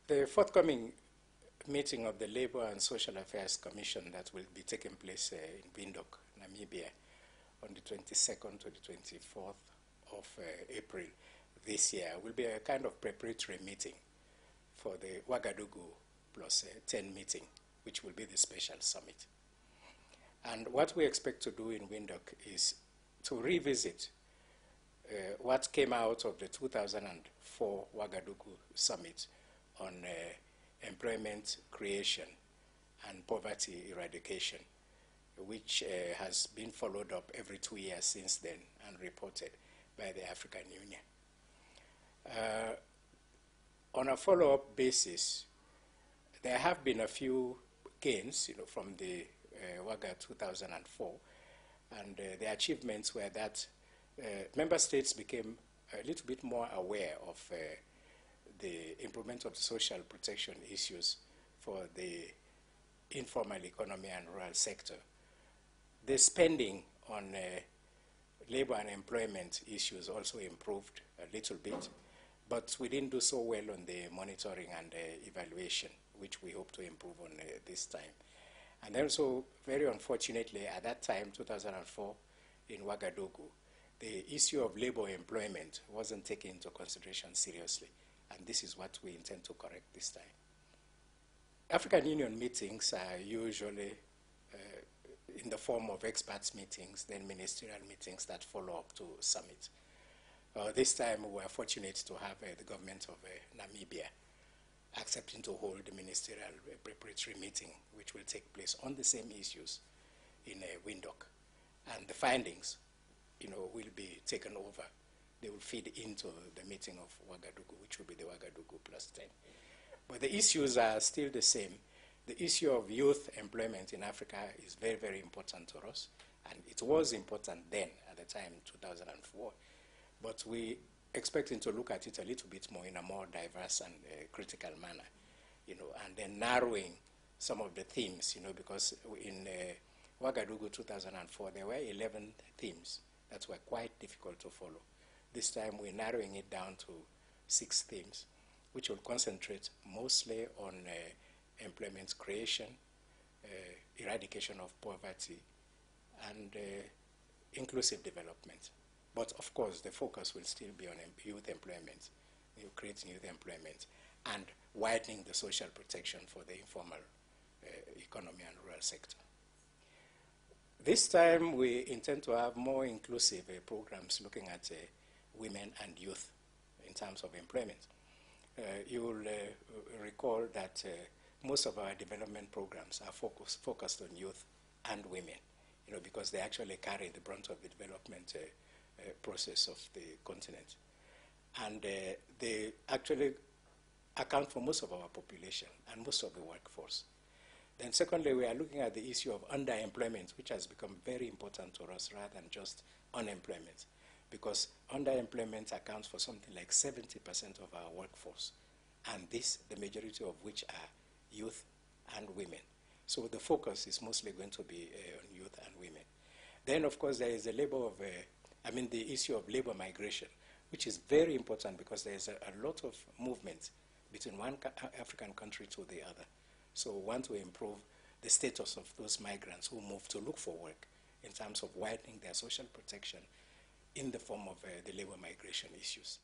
The forthcoming meeting of the Labour and Social Affairs Commission that will be taking place in Windhoek, Namibia, on the 22nd to the 24th of April this year will be a kind of preparatory meeting for the Ouagadougou plus 10 meeting, which will be the special summit. And what we expect to do in Windhoek is to revisit what came out of the 2004 Ouagadougou summit on employment creation and poverty eradication, which has been followed up every 2 years since then and reported by the African Union. On a follow-up basis, there have been a few gains, from the WAGA 2004, and the achievements were that member states became a little bit more aware of the improvement of social protection issues for the informal economy and rural sector. The spending on labor and employment issues also improved a little bit, but we didn't do so well on the monitoring and evaluation, which we hope to improve on this time. And then so, very unfortunately, at that time, 2004, in Ouagadougou, the issue of labor employment wasn't taken into consideration seriously, and this is what we intend to correct this time. African Union meetings are usually in the form of experts meetings, then ministerial meetings that follow up to summit. This time we were fortunate to have the government of Namibia accepting to hold the ministerial preparatory meeting, which will take place on the same issues in Windhoek. And the findings, will be taken over. They will feed into the meeting of Ouagadougou, which will be the Ouagadougou plus 10. But the issues are still the same. The issue of youth employment in Africa is very, very important to us, and it was important then, at the time, 2004. But we expecting to look at it a little bit more in a more diverse and critical manner, and then narrowing some of the themes, because in Ouagadougou 2004, there were 11 themes that were quite difficult to follow. This time, we're narrowing it down to 6 themes, which will concentrate mostly on employment creation, eradication of poverty, and inclusive development. But of course, the focus will still be on youth employment, creating youth employment, and widening the social protection for the informal economy and rural sector. This time, we intend to have more inclusive programs looking at women and youth in terms of employment. You will recall that most of our development programs are focused on youth and women, because they actually carry the brunt of the development process of the continent. And they actually account for most of our population and most of the workforce. Then secondly, we are looking at the issue of underemployment, which has become very important to us rather than just unemployment, because underemployment accounts for something like 70% of our workforce, and this, the majority of which are youth and women. So the focus is mostly going to be on youth and women. Then, of course, there is the the issue of labor migration, which is very important because there is a lot of movement between one African country to the other. So we want to improve the status of those migrants who move to look for work in terms of widening their social protection in the form of the labor migration issues.